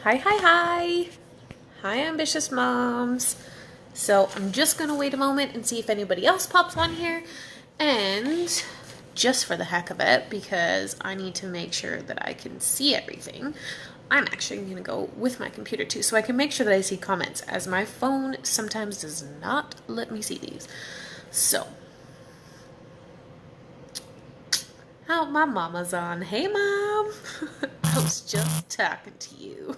Hi, hi, hi. Hi, ambitious moms. So I'm just going to wait a moment and see if anybody else pops on here. And just for the heck of it, because I need to make sure that I can see everything, I'm actually going to go with my computer too, so I can make sure that I see comments, as my phone sometimes does not let me see these. So, oh, my mama's on. Hey, mom. I was just talking to you.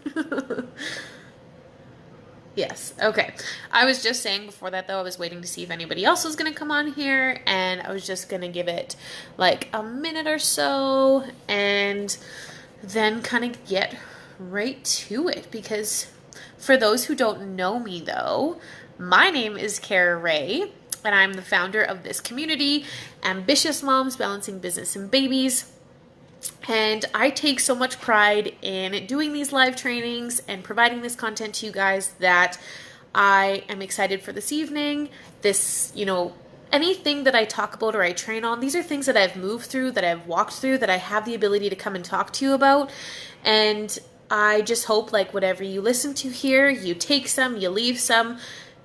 Yes, okay. I was just saying before that, though, I was waiting to see if anybody else was going to come on here, and I was just going to give it like a minute or so and then kind of get right to it. Because for those who don't know me, though, my name is Kara Ray, and I'm the founder of this community, Ambitious Moms Balancing Business and Babies. And I take so much pride in doing these live trainings and providing this content to you guys that I am excited for this evening. This, anything that I talk about or I train on, these are things that I've moved through, that I've walked through, that I have the ability to come and talk to you about. And I just hope, like, whatever you listen to here, you take some, you leave some,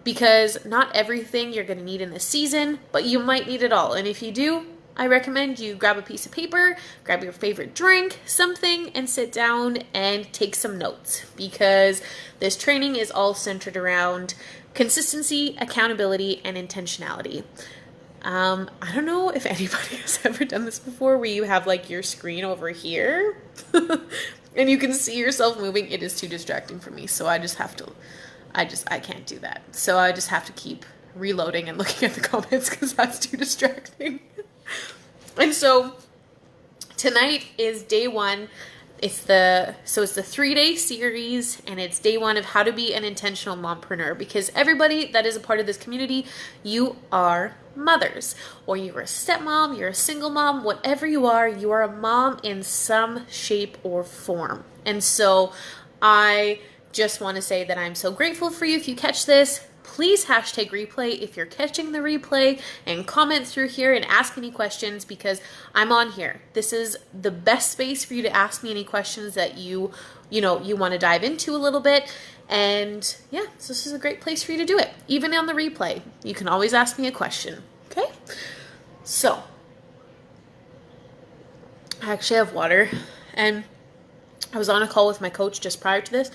because not everything you're going to need in this season, but you might need it all. And if you do, I recommend you grab a piece of paper, grab your favorite drink, something, and sit down and take some notes, because this training is all centered around consistency, accountability, and intentionality. I don't know if anybody has ever done this before, where you have like your screen over here and you can see yourself moving. It is too distracting for me, so I can't do that. So I just have to keep reloading and looking at the comments because that's too distracting. And so tonight is day one. It's the 3-day series, and it's day one of how to be an intentional mompreneur, because everybody that is a part of this community, you are mothers, or you're a stepmom, you're a single mom, whatever you are a mom in some shape or form. And so I just want to say that I'm so grateful for you. If you catch this, please hashtag replay if you're catching the replay, and comment through here and ask any questions, because I'm on here. This is the best space for you to ask me any questions that you want to dive into a little bit. And yeah, so this is a great place for you to do it. Even on the replay, you can always ask me a question. Okay? So, I actually have water, and I was on a call with my coach just prior to this,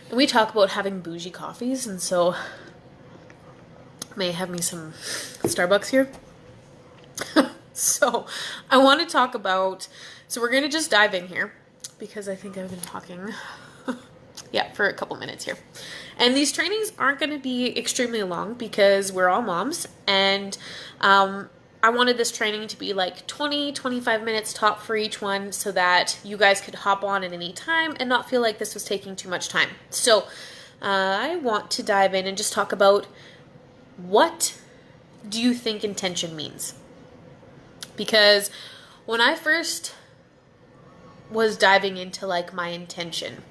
and we talk about having bougie coffees, and so may have me some Starbucks here. So I want to talk about, so we're going to just dive in here, because I think I've been talking for a couple minutes here. And these trainings aren't going to be extremely long, because we're all moms, and I wanted this training to be like 20-25 minutes top for each one, so that you guys could hop on at any time and not feel like this was taking too much time. So I want to dive in and just talk about, what do you think intention means? Because when I first was diving into like my intention,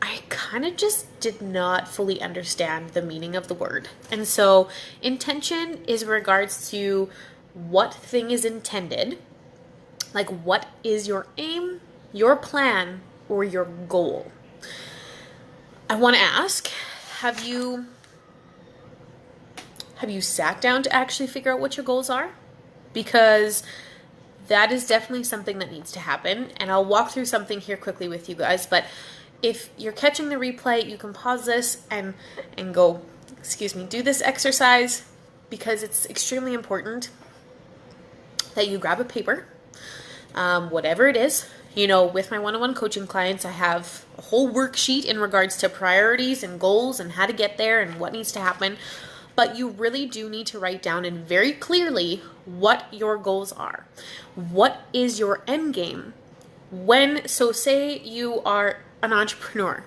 I kind of just did not fully understand the meaning of the word. And so intention is in regards to what thing is intended, like what is your aim, your plan, or your goal. I want to ask, have you sat down to actually figure out what your goals are? Because that is definitely something that needs to happen. And I'll walk through something here quickly with you guys. But if you're catching the replay, you can pause this and go, do this exercise, because it's extremely important that you grab a paper, whatever it is. With my one-on-one coaching clients, I have a whole worksheet in regards to priorities and goals and how to get there and what needs to happen. But you really do need to write down and very clearly what your goals are. What is your end game? So say you are an entrepreneur,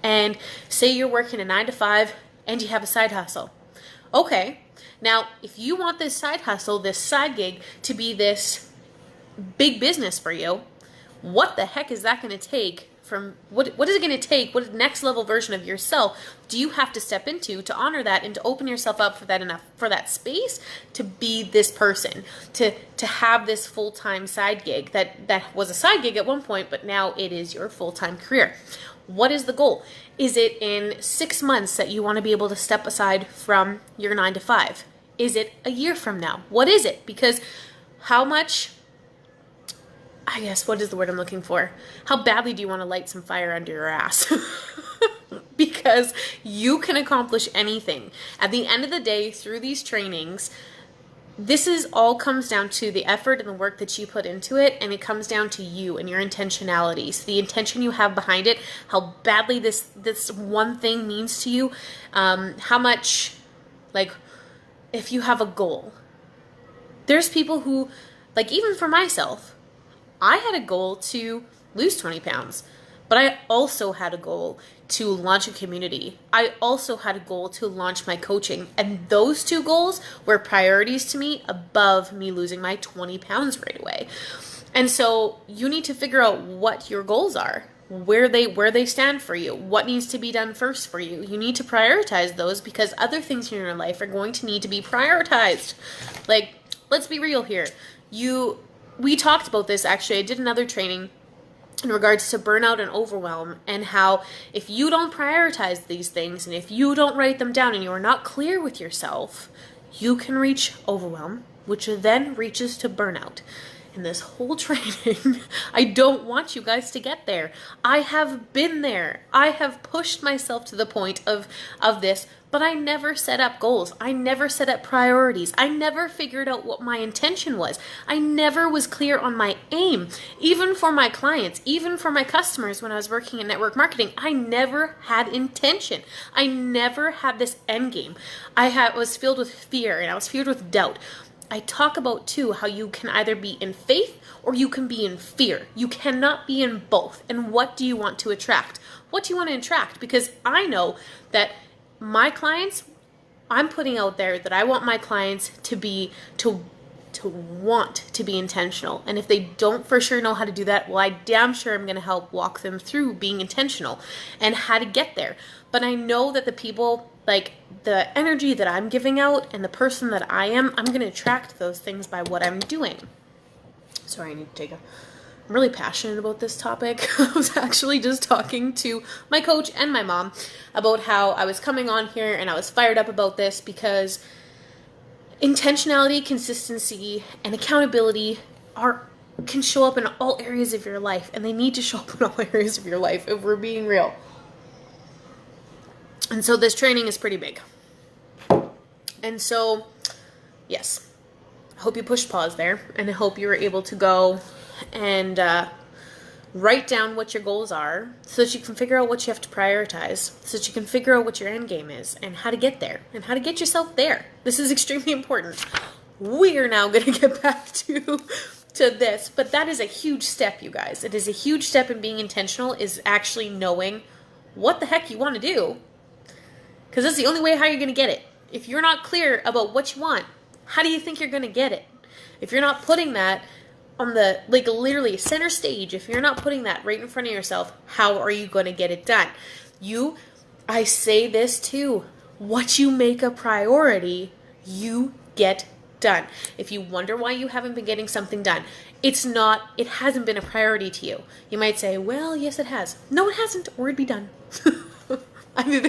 and say you're working a 9-to-5 and you have a side hustle. Okay, now if you want this side hustle, this side gig, to be this big business for you, what the heck is that going to take what is it going to take? What next level version of yourself do you have to step into to honor that and to open yourself up for that space to be this person, to have this full-time side gig that was a side gig at one point, but now it is your full-time career. What is the goal? Is it in 6 months that you want to be able to step aside from your 9 to 5? Is it a year from now? What is it? Because how much, I guess, what is the word I'm looking for? How badly do you want to light some fire under your ass? Because you can accomplish anything. At the end of the day, through these trainings, this is all comes down to the effort and the work that you put into it, and it comes down to you and your intentionality. So the intention you have behind it, how badly this one thing means to you, how much, like, if you have a goal. There's people who, like, even for myself, I had a goal to lose 20 pounds, but I also had a goal to launch a community. I also had a goal to launch my coaching. And those two goals were priorities to me above me losing my 20 pounds right away. And so you need to figure out what your goals are, where they stand for you, what needs to be done first for you. You need to prioritize those because other things in your life are going to need to be prioritized. Like, let's be real here. We talked about this, actually. I did another training in regards to burnout and overwhelm, and how if you don't prioritize these things and if you don't write them down and you are not clear with yourself, you can reach overwhelm, which then reaches to burnout. In this whole training, I don't want you guys to get there. I have been there. I have pushed myself to the point of this, but I never set up goals. I never set up priorities. I never figured out what my intention was. I never was clear on my aim. Even for my clients, even for my customers when I was working in network marketing, I never had intention. I never had this end game. Was filled with fear and I was filled with doubt. I talk about too how you can either be in faith or you can be in fear. You cannot be in both. And what do you want to attract? What do you want to attract? Because I know that my clients, I'm putting out there that I want my clients to want to be intentional. And if they don't for sure know how to do that, well, I damn sure I'm going to help walk them through being intentional and how to get there. But I know that the people, like the energy that I'm giving out and the person that I am, I'm going to attract those things by what I'm doing. Sorry, I need to I'm really passionate about this topic. I was actually just talking to my coach and my mom about how I was coming on here and I was fired up about this because intentionality, consistency, and accountability can show up in all areas of your life, and they need to show up in all areas of your life if we're being real. And so this training is pretty big. And so, yes, I hope you pushed pause there, and I hope you were able to go and write down what your goals are so that you can figure out what you have to prioritize, so that you can figure out what your end game is and how to get there and how to get yourself there. This is extremely important. We are now going to get back to this, but that is a huge step, you guys. It is a huge step in being intentional, is actually knowing what the heck you want to do, because that's the only way how you're going to get it. If you're not clear about what you want, how do you think you're going to get it? If you're not putting that on the, like, literally center stage, if you're not putting that right in front of yourself, how are you going to get it done? I say this too, what you make a priority, you get done. If you wonder why you haven't been getting something done, it hasn't been a priority to you. You might say, well, yes, it has. No, it hasn't, or it'd be done. I'm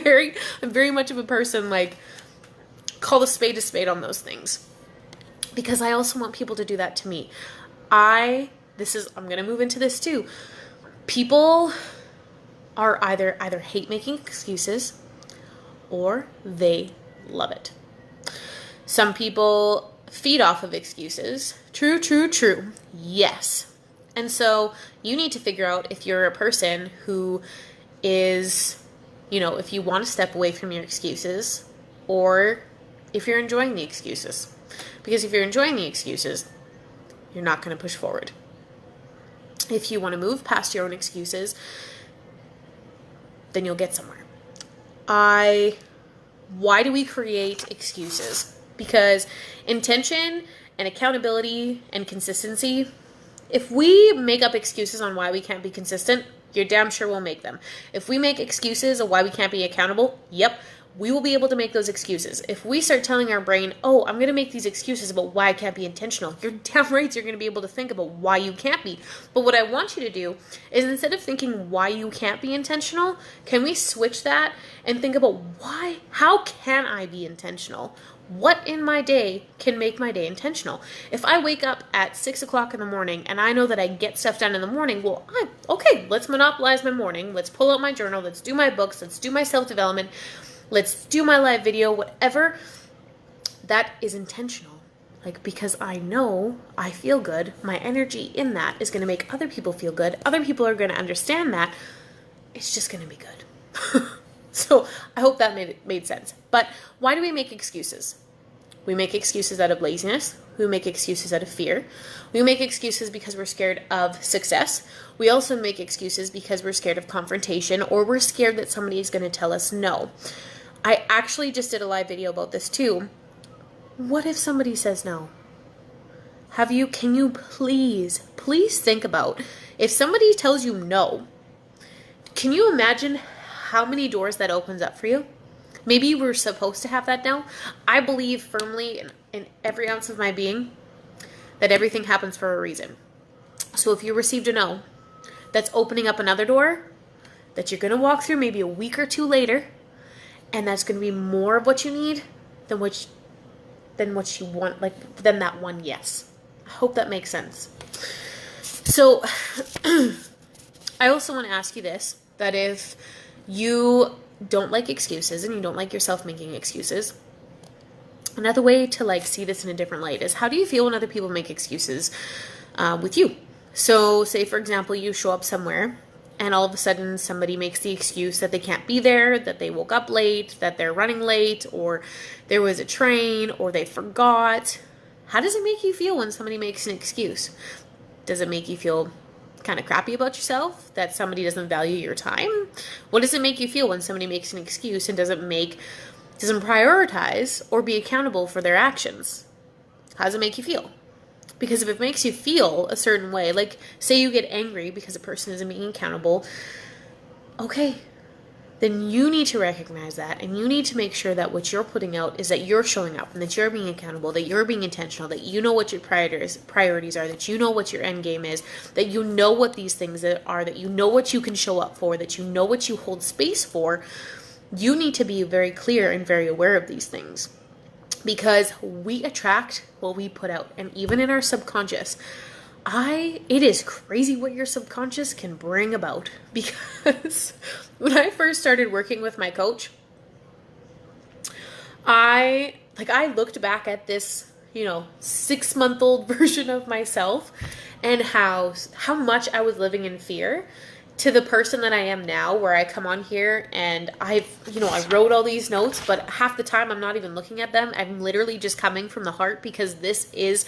very much of a person, like, call a spade on those things. Because I also want people to do that to me. I'm going to move into this too. People are either hate making excuses or they love it. Some people feed off of excuses. True. Yes. And so you need to figure out if you're a person who is, if you want to step away from your excuses or if you're enjoying the excuses. Because if you're enjoying the excuses, you're not going to push forward. If you want to move past your own excuses, then you'll get somewhere. Why do we create excuses? Because intention and accountability and consistency, if we make up excuses on why we can't be consistent, You're damn sure we'll make them. If we make excuses of why we can't be accountable, yep, we will be able to make those excuses. If we start telling our brain, oh, I'm going to make these excuses about why I can't be intentional, you're damn right you're going to be able to think about why you can't be. But what I want you to do is, instead of thinking why you can't be intentional, can we switch that and think about how can I be intentional? What in my day can make my day intentional? If I wake up at 6 o'clock in the morning and I know that I get stuff done in the morning, well, okay, let's monopolize my morning. Let's pull out my journal. Let's do my books. Let's do my self-development. Let's do my live video, whatever. That is intentional. Like, because I know I feel good. My energy in that is going to make other people feel good. Other people are going to understand that. It's just going to be good. So I hope that made sense. But why do we make excuses? We make excuses out of laziness. We make excuses out of fear. We make excuses because we're scared of success. We also make excuses because we're scared of confrontation, or we're scared that somebody is going to tell us no. I actually just did a live video about this too. What if somebody says no? Can you please think about, if somebody tells you no, can you imagine how many doors that opens up for you? Maybe you were supposed to have that now. I believe firmly in every ounce of my being that everything happens for a reason. So if you received a no, that's opening up another door that you're going to walk through maybe a week or two later, and that's going to be more of what you need than what you want, than that one yes. I hope that makes sense. So I also want to ask you this, that if you don't like excuses and you don't like yourself making excuses, another way to see this in a different light is, how do you feel when other people make excuses with you? So say, for example, you show up somewhere and all of a sudden somebody makes the excuse that they can't be there, that they woke up late, that they're running late, or there was a train, or they forgot. How does it make you feel when somebody makes an excuse? Does it make you feel kind of crappy about yourself, that somebody doesn't value your time? What does it make you feel when somebody makes an excuse and doesn't prioritize or be accountable for their actions? How does it make you feel? Because if it makes you feel a certain way, like say you get angry because a person isn't being accountable, okay, then you need to recognize that, and you need to make sure that what you're putting out is that you're showing up and that you're being accountable, that you're being intentional, that you know what your priorities are, that you know what your end game is, that you know what these things are, that you know what you can show up for, that you know what you hold space for. You need to be very clear and very aware of these things, because we attract what we put out. And even in our subconscious, it is crazy what your subconscious can bring about. Because when I first started working with my coach, I looked back at this, 6-month-old version of myself, and how much I was living in fear, to the person that I am now, where I come on here and I wrote all these notes, but half the time I'm not even looking at them. I'm literally just coming from the heart, because this has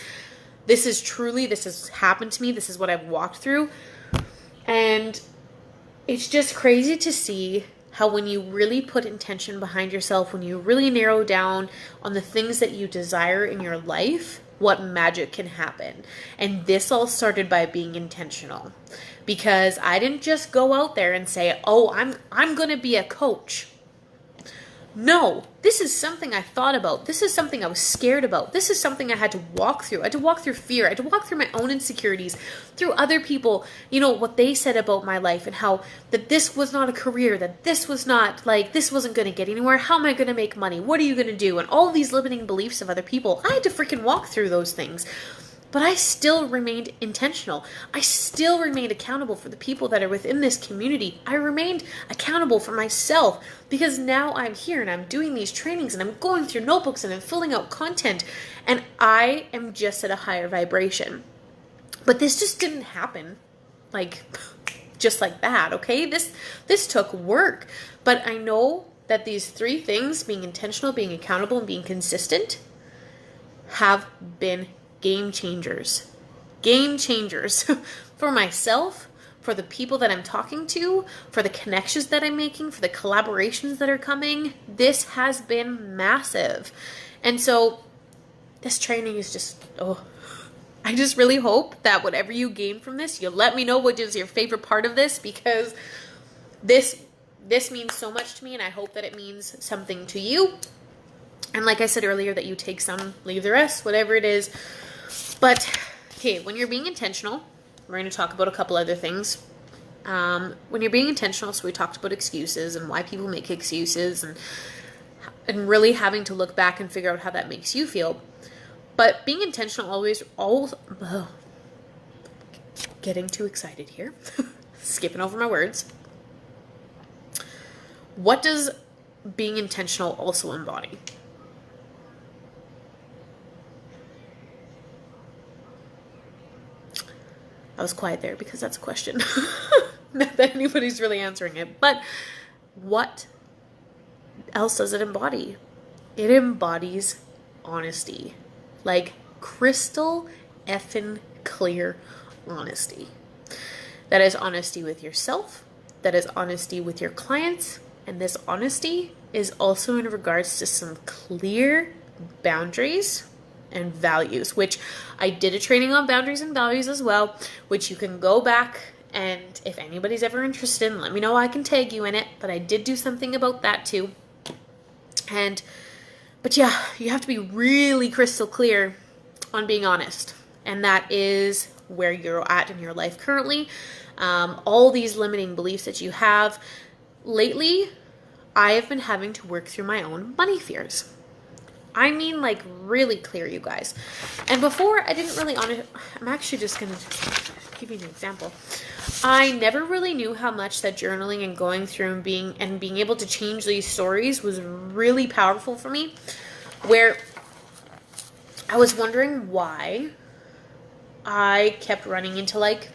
happened to me. This is what I've walked through. And it's just crazy to see how, when you really put intention behind yourself, when you really narrow down on the things that you desire in your life, what magic can happen. And this all started by being intentional, because I didn't just go out there and say, oh, I'm going to be a coach. No, this is something I thought about. This is something I was scared about. This is something I had to walk through. I had to walk through fear. I had to walk through my own insecurities, through other people, what they said about my life, and how that this was not a career, that this was not, this wasn't going to get anywhere. How am I going to make money? What are you going to do? And all these limiting beliefs of other people. I had to freaking walk through those things. But I still remained intentional. I still remained accountable for the people that are within this community. I remained accountable for myself, because now I'm here and I'm doing these trainings and I'm going through notebooks and I'm filling out content, and I am just at a higher vibration. But this just didn't happen just like that, okay? This took work. But I know that these 3 things, being intentional, being accountable, and being consistent, have been game changers for myself, for the people that I'm talking to, for the connections that I'm making, for the collaborations that are coming. This has been massive. And so this training is just, I just really hope that whatever you gain from this, you'll let me know what is your favorite part of this, because this means so much to me, and I hope that it means something to you. And like I said earlier, that you take some, leave the rest, whatever it is. But, okay, when you're being intentional, we're going to talk about a couple other things. When you're being intentional, so we talked about excuses and why people make excuses, and really having to look back and figure out how that makes you feel. But being intentional getting too excited here, skipping over my words. What does being intentional also embody? I was quiet there because that's a question. Not that anybody's really answering it. But what else does it embody? It embodies honesty. Like crystal effing clear honesty. That is honesty with yourself. That is honesty with your clients. And this honesty is also in regards to some clear boundaries and values, which I did a training on boundaries and values as well, which you can go back, and if anybody's ever interested, let me know, I can tag you in it, but I did do something about that too. But yeah, you have to be really crystal clear on being honest, and that is where you're at in your life currently. All these limiting beliefs that you have. Lately, I have been having to work through my own money fears. I mean, like, really clear, you guys. And before, I didn't really I'm actually just going to give you an example. I never really knew how much that journaling and going through and being able to change these stories was really powerful for me, where I was wondering why I kept running into, like,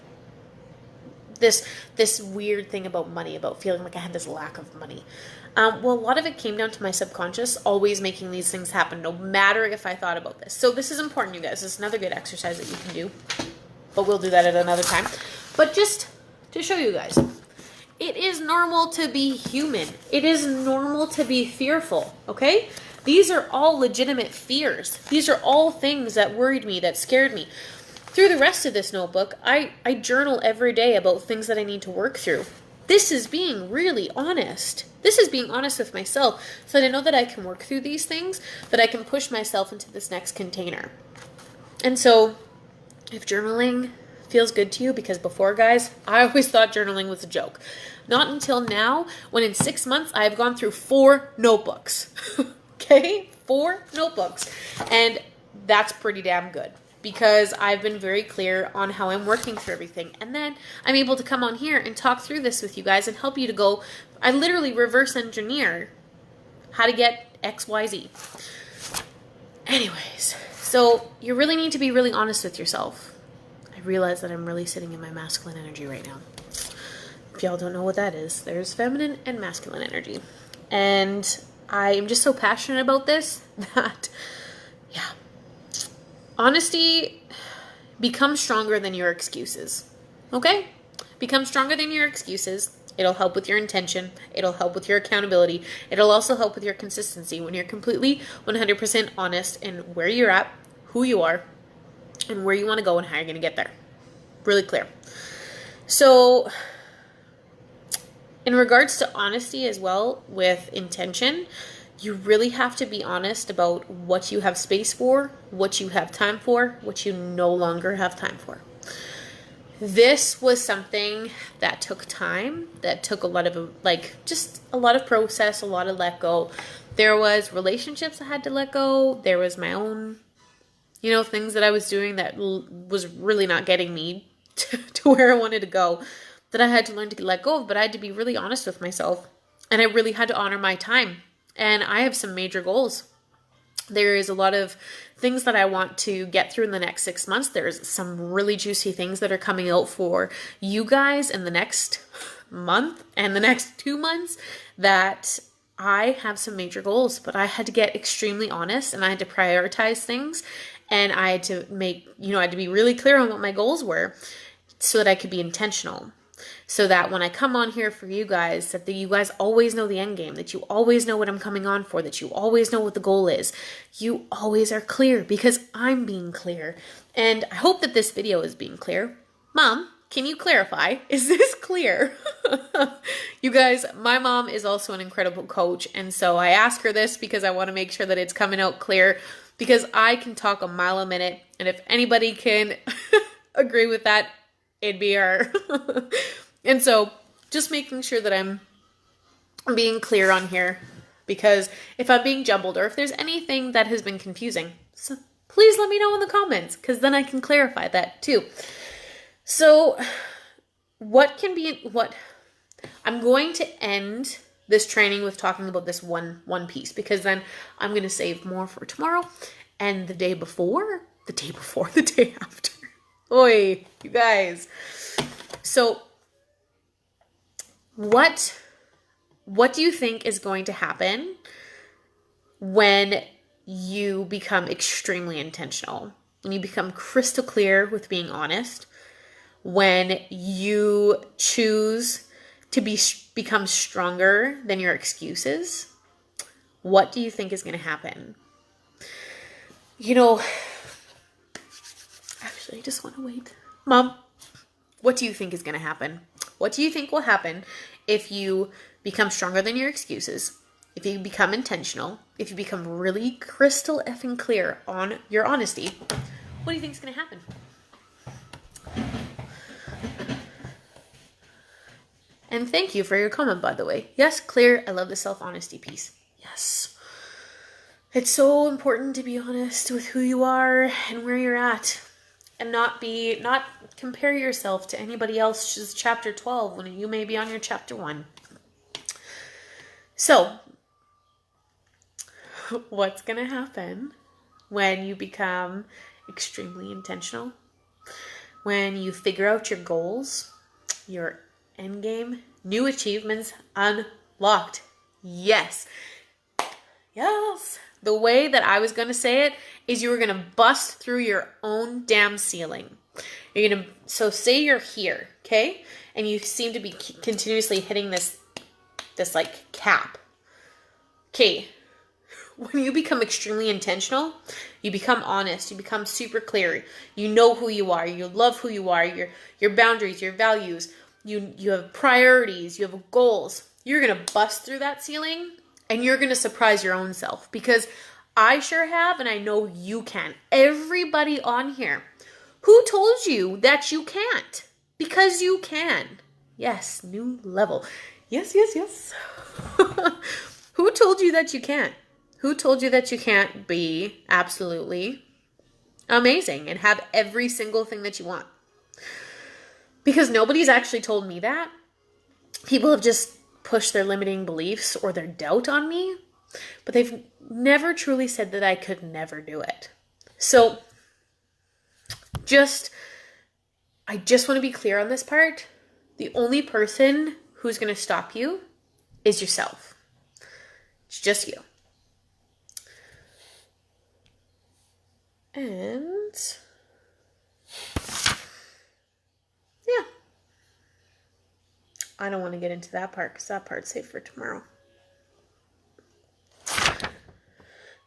this weird thing about money, about feeling like I had this lack of money. Well, a lot of it came down to my subconscious always making these things happen, no matter if I thought about this. So this is important, you guys. This is another good exercise that you can do, but we'll do that at another time. But just to show you guys, it is normal to be human. It is normal to be fearful, okay? These are all legitimate fears. These are all things that worried me, that scared me. Through the rest of this notebook, I journal every day about things that I need to work through. This is being really honest. This is being honest with myself, so that I know that I can work through these things, that I can push myself into this next container. And so, if journaling feels good to you, because before, guys, I always thought journaling was a joke. Not until now, when in 6 months, I have gone through 4 notebooks. Okay? 4 notebooks. And that's pretty damn good, because I've been very clear on how I'm working through everything. And then I'm able to come on here and talk through this with you guys and help you to go, I literally reverse engineer how to get X, Y, Z. Anyways, so you really need to be really honest with yourself. I realize that I'm really sitting in my masculine energy right now. If y'all don't know what that is, there's feminine and masculine energy. And I am just so passionate about this that, yeah. Honesty becomes stronger than your excuses. Okay? Become stronger than your excuses. It'll help with your intention. It'll help with your accountability. It'll also help with your consistency when you're completely 100% honest in where you're at, who you are, and where you want to go and how you're going to get there. Really clear. So, in regards to honesty as well with intention, you really have to be honest about what you have space for, what you have time for, what you no longer have time for. This was something that took time, that took a lot of, just a lot of process, a lot of let go. There was relationships I had to let go. There was my own, things that I was doing that was really not getting me to where I wanted to go, that I had to learn to let go of, but I had to be really honest with myself. And I really had to honor my time. And I have some major goals. There is a lot of things that I want to get through in the next 6 months. There's some really juicy things that are coming out for you guys in the next month and the next 2 months, that I have some major goals, but I had to get extremely honest, and I had to prioritize things, and I had to I had to be really clear on what my goals were so that I could be intentional. so that when I come on here for you guys, that you guys always know the end game, that you always know what I'm coming on for, that you always know what the goal is. You always are clear because I'm being clear. And I hope that this video is being clear. Mom, can you clarify? Is this clear? You guys, my mom is also an incredible coach. And so I ask her this because I want to make sure that it's coming out clear, because I can talk a mile a minute. And if anybody can agree with that, it'd be her. And so just making sure that I'm being clear on here, because if I'm being jumbled or if there's anything that has been confusing, so please let me know in the comments, because then I can clarify that too. So I'm going to end this training with talking about this one piece, because then I'm going to save more for tomorrow and the day after. Oi, you guys. So what do you think is going to happen when you become extremely intentional? When you become crystal clear with being honest? When you choose to become stronger than your excuses? What do you think is going to happen? Actually, I just want to wait. Mom, what do you think is going to happen? What do you think will happen if you become stronger than your excuses? If you become intentional? If you become really crystal effing clear on your honesty? What do you think is going to happen? And thank you for your comment, by the way. Yes, clear. I love the self-honesty piece. Yes. It's so important to be honest with who you are and where you're at, and not compare yourself to anybody else's chapter 12 when you may be on your chapter 1. So, what's going to happen when you become extremely intentional? When you figure out your goals, your end game, new achievements unlocked. Yes. Yes. The way that I was going to say it is you were going to bust through your own damn ceiling. So say you're here, okay? And you seem to be continuously hitting this like cap. Okay. When you become extremely intentional, you become honest, you become super clear. You know who you are. You love who you are, your boundaries, your values. You have priorities, you have goals. You're going to bust through that ceiling and you're going to surprise your own self, because I sure have, and I know you can. Everybody on here, who told you that you can't? Because you can. Yes, new level. Yes. Who told you that you can't? Who told you that you can't be absolutely amazing and have every single thing that you want? Because nobody's actually told me that. People have just pushed their limiting beliefs or their doubt on me, but they've never truly said that I could never do it. So I just want to be clear on this part. The only person who's going to stop you is yourself. It's just you. And yeah. I don't want to get into that part because that part's safe for tomorrow.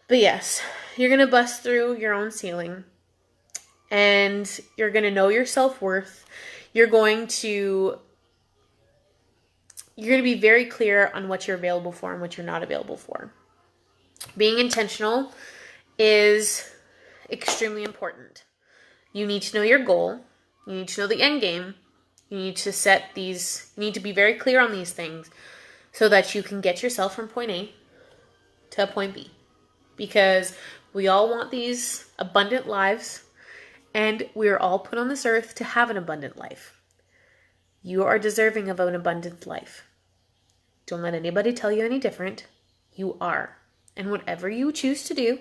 But yes, you're going to bust through your own ceiling and you're going to know your self-worth. You're going to be very clear on what you're available for and what you're not available for. Being intentional is extremely important. You need to know your goal. You need to know the end game. You need to be very clear on these things so that you can get yourself from point A to point B. Because we all want these abundant lives, and we are all put on this earth to have an abundant life. You are deserving of an abundant life. Don't let anybody tell you any different. You are. And whatever you choose to do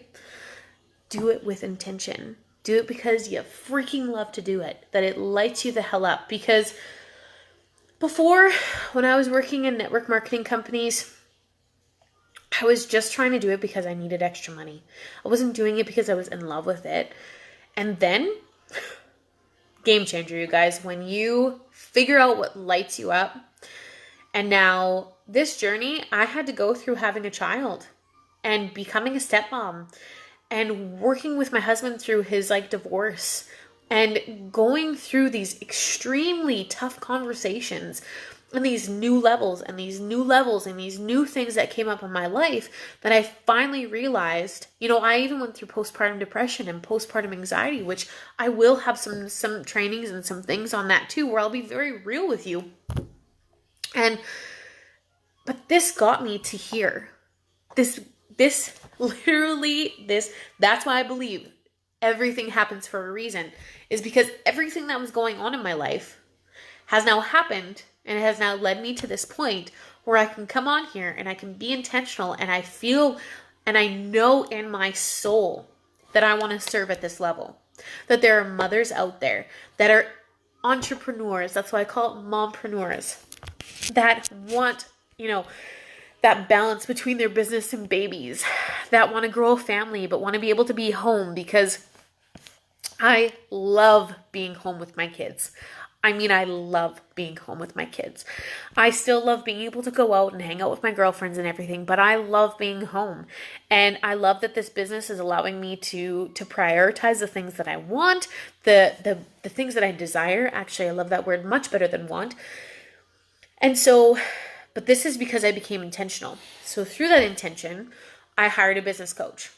it with intention. Do it because you freaking love to do it. That it lights you the hell up. Because before, when I was working in network marketing companies, I was just trying to do it because I needed extra money. I wasn't doing it because I was in love with it. And then, game changer, you guys. When you figure out what lights you up. And now this journey, I had to go through having a child and becoming a stepmom and working with my husband through his like divorce and going through these extremely tough conversations and these new levels and these new levels and these new things that came up in my life that I finally realized, I even went through postpartum depression and postpartum anxiety, which I will have some trainings and some things on that too, where I'll be very real with you. But this got me to here. This literally, that's why I believe everything happens for a reason, is because everything that was going on in my life has now happened and it has now led me to this point where I can come on here and I can be intentional and I feel and I know in my soul that I want to serve at this level. That there are mothers out there that are entrepreneurs. That's why I call it mompreneurs. That want, that balance between their business and babies, that want to grow a family, but want to be able to be home, because I love being home with my kids. I love being home with my kids. I still love being able to go out and hang out with my girlfriends and everything, but I love being home. And I love that this business is allowing me to prioritize the things that I want, the things that I desire. Actually, I love that word much better than want. And so, but this is because I became intentional. So through that intention, I hired a business coach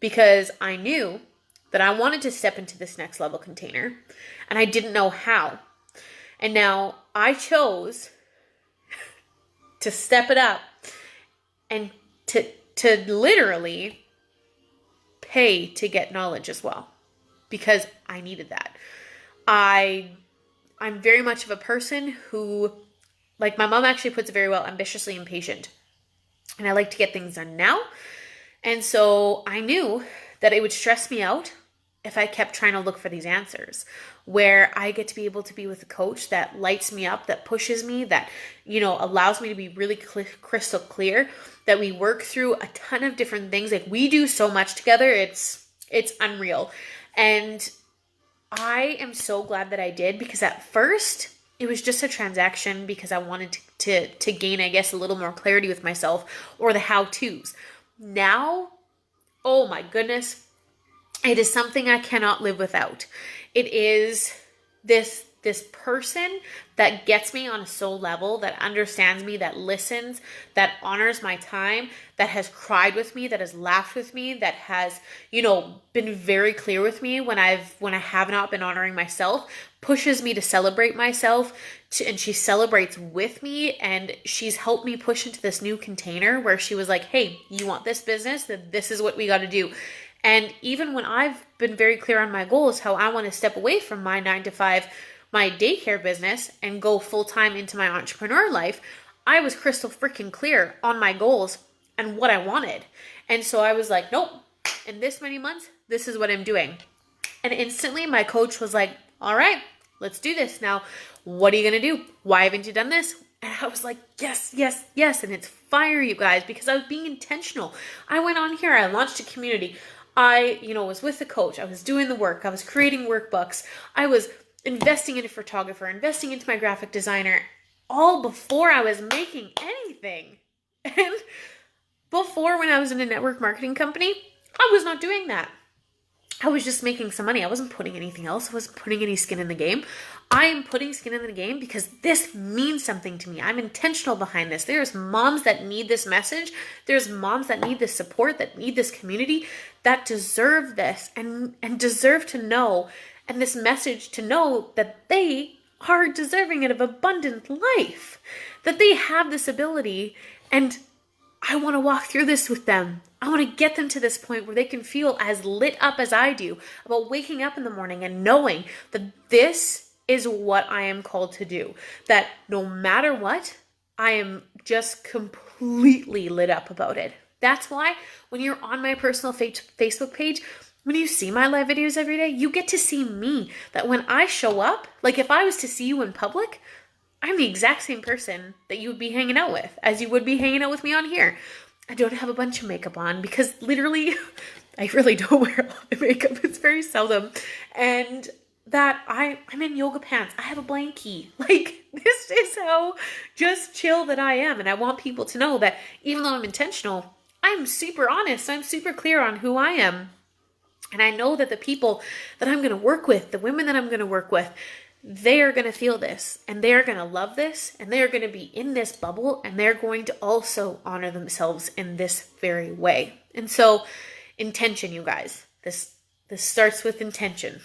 because I knew that I wanted to step into this next level container and I didn't know how. And now I chose to step it up and to literally pay to get knowledge as well, because I needed that. I'm very much of a person who, like my mom actually puts it very well, ambitiously impatient. And I like to get things done now. And so I knew that it would stress me out if I kept trying to look for these answers, where I get to be able to be with a coach that lights me up, that pushes me, that, allows me to be really crystal clear, that we work through a ton of different things. Like we do so much together. It's unreal. And I am so glad that I did, because at first it was just a transaction because I wanted to gain, I guess, a little more clarity with myself, or the how-tos. Now, oh my goodness, it is something I cannot live without. It is this person that gets me on a soul level, that understands me, that listens, that honors my time, that has cried with me, that has laughed with me, that has, been very clear with me when I have not been honoring myself, pushes me to celebrate myself, and she celebrates with me, and she's helped me push into this new container where she was like, hey, you want this business? Then this is what we got to do. And even when I've been very clear on my goals, how I want to step away from my 9-to-5, my daycare business, and go full-time into my entrepreneur life, I was crystal freaking clear on my goals and what I wanted. And so I was like, nope, in this many months, this is what I'm doing. And instantly my coach was like, all right, let's do this. Now, what are you going to do? Why haven't you done this? And I was like, yes, yes, yes. And it's fire, you guys, because I was being intentional. I went on here, I launched a community. I, was with the coach. I was doing the work. I was creating workbooks. I was investing in a photographer, investing into my graphic designer, all before I was making anything. And before, when I was in a network marketing company, I was not doing that. I was just making some money. I wasn't putting anything else. I wasn't putting any skin in the game. I am putting skin in the game because this means something to me. I'm intentional behind this. There's moms that need this message. There's moms that need this support, that need this community, that deserve this and deserve to know, and this message to know that they are deserving of abundant life, that they have this ability, and I want to walk through this with them. I want to get them to this point where they can feel as lit up as I do about waking up in the morning and knowing that this is what I am called to do. That no matter what, I am just completely lit up about it. That's why when you're on my personal Facebook page, when you see my live videos every day, you get to see me. That when I show up, like if I was to see you in public, I'm the exact same person that you would be hanging out with as you would be hanging out with me on here. I don't have a bunch of makeup on because literally I really don't wear a lot of makeup. It's very seldom. And that I'm in yoga pants. I have a blankie. Like, this is how just chill that I am. And I want people to know that even though I'm intentional, I'm super honest. I'm super clear on who I am. And I know that the people that I'm going to work with, the women that I'm going to work with, they are going to feel this and they're going to love this and they're going to be in this bubble and they're going to also honor themselves in this very way. And so intention, you guys, this starts with intention.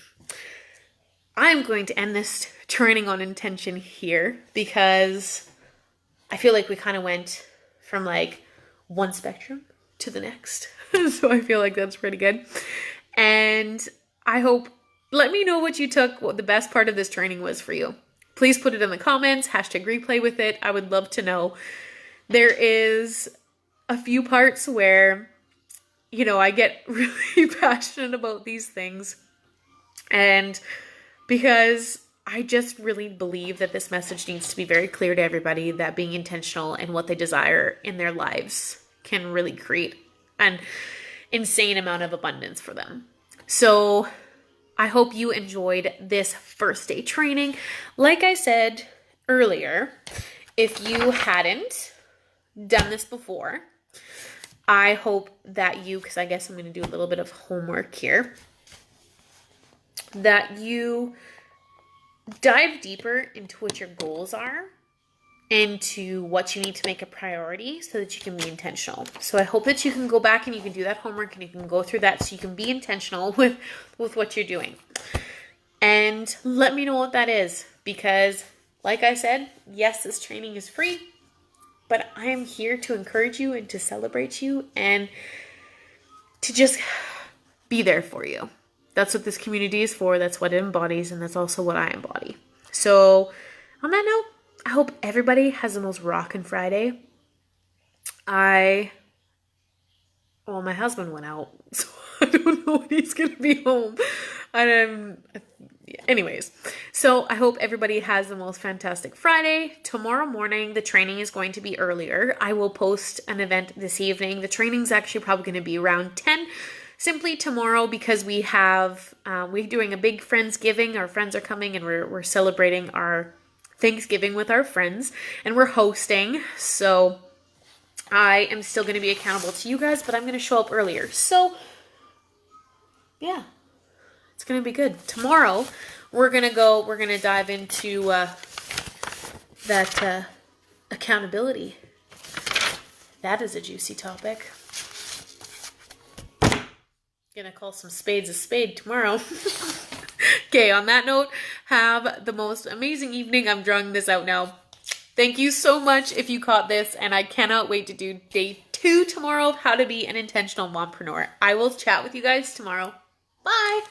I'm going to end this training on intention here because I feel like we kind of went from like one spectrum to the next. So I feel like that's pretty good. And I hope, let me know what you took, what the best part of this training was for you. Please put it in the comments, #replay with it. I would love to know. There is a few parts where, you know, I get really passionate about these things. And because I just really believe that this message needs to be very clear to everybody, that being intentional and what they desire in their lives can really create an insane amount of abundance for them. So I hope you enjoyed this first day training. Like I said earlier, if you hadn't done this before, I hope that you, because I guess I'm going to do a little bit of homework here, that you dive deeper into what your goals are, into what you need to make a priority so that you can be intentional. So I hope that you can go back and you can do that homework and you can go through that so you can be intentional with what you're doing. And let me know what that is, because like I said, yes, this training is free, but I am here to encourage you and to celebrate you and to just be there for you. That's what this community is for. That's what it embodies, and that's also what I embody. So on that note, I hope everybody has the most rockin' Friday. My husband went out, so I don't know when he's going to be home. Anyways, so I hope everybody has the most fantastic Friday. Tomorrow morning, the training is going to be earlier. I will post an event this evening. The training's actually probably going to be around 10, simply tomorrow, because we're doing a big Friendsgiving. Our friends are coming and we're celebrating our Thanksgiving with our friends, and we're hosting. So I am still going to be accountable to you guys, but I'm going to show up earlier. So yeah, it's going to be good. Tomorrow we're going to dive into that accountability. That is a juicy topic. Gonna call some spades a spade tomorrow. Okay, on that note, have the most amazing evening. I'm drawing this out now. Thank you so much if you caught this, and I cannot wait to do day 2 tomorrow of how to be an intentional mompreneur. I will chat with you guys tomorrow. Bye!